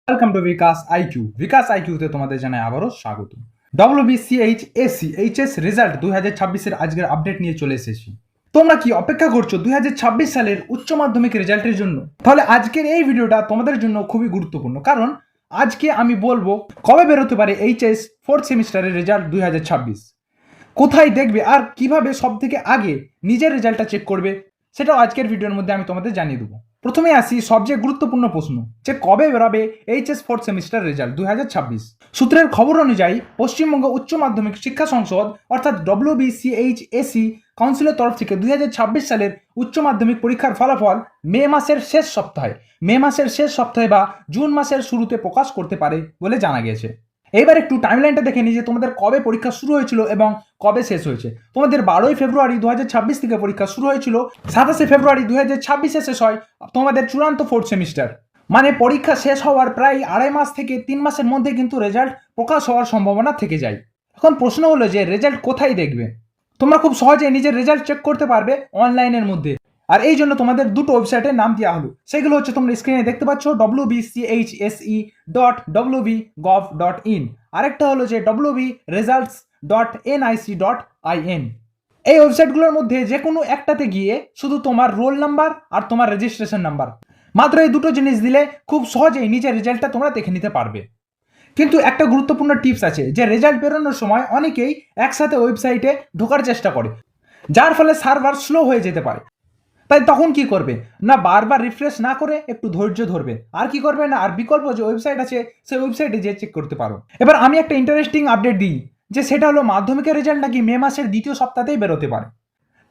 Welcome to Bikash IQ. Bikash আইকিউতে তোমাদের জানাই আবারও স্বাগত। WBCHSC এইচএস রেজাল্ট 2026-এর আজকের আপডেট নিয়ে চলে এসেছি। তোমরা কি অপেক্ষা করছো 2026 সালের উচ্চ মাধ্যমিক রেজাল্টের জন্য? তাহলে আজকের এই ভিডিওটা তোমাদের জন্য খুবই গুরুত্বপূর্ণ, কারণ আজকে আমি বলবো কবে বেরোতে পারে এইচএস ফোর্থ সেমিস্টারের রেজাল্ট 2026, কোথায় দেখবে আর কিভাবে সব থেকে আগে নিজের রেজাল্টটা চেক করবে, সেটাও আজকের ভিডিওর মধ্যে আমি তোমাদের জানিয়ে দেবো। প্রথমে আসি সবচেয়ে গুরুত্বপূর্ণ প্রশ্ন, যে কবে বেরোবে এইচএস ফোর্থ সেমিস্টার রেজাল্ট 2026। সূত্রের খবর অনুযায়ী পশ্চিমবঙ্গ উচ্চ মাধ্যমিক শিক্ষা সংসদ অর্থাৎ WBCHSC কাউন্সিলের তরফ থেকে 2026 সালের উচ্চ মাধ্যমিক পরীক্ষার ফলাফল মে মাসের শেষ সপ্তাহে বা জুন মাসের শুরুতে প্রকাশ করতে পারে বলে জানা গেছে। এবার একটু টাইমলাইনটা দেখে নিই যে তোমাদের কবে পরীক্ষা শুরু হয়েছিল এবং কবে শেষ হয়েছে। তোমাদের 12ই ফেব্রুয়ারি 2026 থেকে পরীক্ষা শুরু হয়েছিল, 27শে ফেব্রুয়ারি 2026-এ শেষ হয় তোমাদের চূড়ান্ত ফোর্থ সেমিস্টার। মানে পরীক্ষা শেষ হওয়ার প্রায় 2.5 মাস থেকে 3 মাসের মধ্যে কিন্তু রেজাল্ট প্রকাশ হওয়ার সম্ভাবনা থেকে যায়। এখন প্রশ্ন হলো যে রেজাল্ট কোথায় দেখবে? তোমরা খুব সহজে নিজের রেজাল্ট চেক করতে পারবে অনলাইনের মধ্যে, আর এই জন্য তোমাদের দুটো ওয়েবসাইটের নাম দেওয়া হলো। সেগুলো হচ্ছে তোমরা স্ক্রিনে দেখতে পাচ্ছ, wbchse.wb.gov.in, আরেকটা হলো যে wbresults.nic.in। এই ওয়েবসাইটগুলোর মধ্যে যে কোনো একটাতে গিয়ে শুধু তোমার রোল নাম্বার আর তোমার রেজিস্ট্রেশন নাম্বার, মাত্র এই দুটো জিনিস দিলে খুব সহজেই নিজের রেজাল্টটা তোমরা দেখে নিতে পারবে। কিন্তু একটা গুরুত্বপূর্ণ টিপস আছে, যে রেজাল্ট বেরোনোর সময় অনেকেই একসাথে ওয়েবসাইটে ঢোকার চেষ্টা করে, যার ফলে সার্ভার স্লো হয়ে যেতে পারে। তাই তখন কি করবে না, বারবার রিফ্রেশ না করে একটু ধৈর্য ধরবে, আর কি করবে না, আর বিকল্প যে ওয়েবসাইট আছে সেই ওয়েবসাইটে যেয়ে চেক করতে পারো। এবার আমি একটা ইন্টারেস্টিং আপডেট দিই, যে সেটা হলো মাধ্যমিকের রেজাল্ট নাকি মে মাসের দ্বিতীয় সপ্তাহতেই বেরোতে পারে।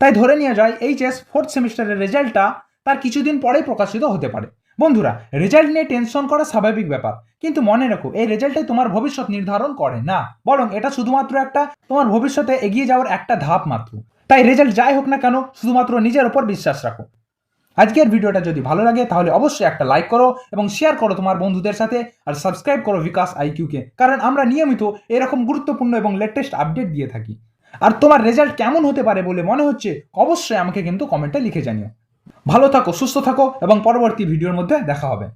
তাই ধরে নিয়ে যায় এইচএস ফোর্থ সেমিস্টারের রেজাল্টটা তার কিছুদিন পরেই প্রকাশিত হতে পারে। বন্ধুরা, রেজাল্ট নিয়ে টেনশন করা স্বাভাবিক ব্যাপার, কিন্তু মনে রাখো এই রেজাল্টটাই তোমার ভবিষ্যৎ নির্ধারণ করে না, বরং এটা শুধুমাত্র একটা তোমার ভবিষ্যতে এগিয়ে যাওয়ার একটা ধাপ মাত্র। তাই রেজাল্ট যাই হোক না কেন, শুধুমাত্র নিজের ওপর বিশ্বাস রাখো। আজকের ভিডিওটা যদি ভালো লাগে তাহলে অবশ্যই একটা লাইক করো এবং শেয়ার করো তোমার বন্ধুদের সাথে, আর সাবস্ক্রাইব করো বিকাশ আইকিউকে, কারণ আমরা নিয়মিত এরকম গুরুত্বপূর্ণ এবং লেটেস্ট আপডেট দিয়ে থাকি। আর তোমার রেজাল্ট কেমন হতে পারে বলে মনে হচ্ছে অবশ্যই আমাকে কিন্তু কমেন্টে লিখে জানিও। ভালো থাকো, সুস্থ থাকো এবং পরবর্তী ভিডিওর মধ্যে দেখা হবে।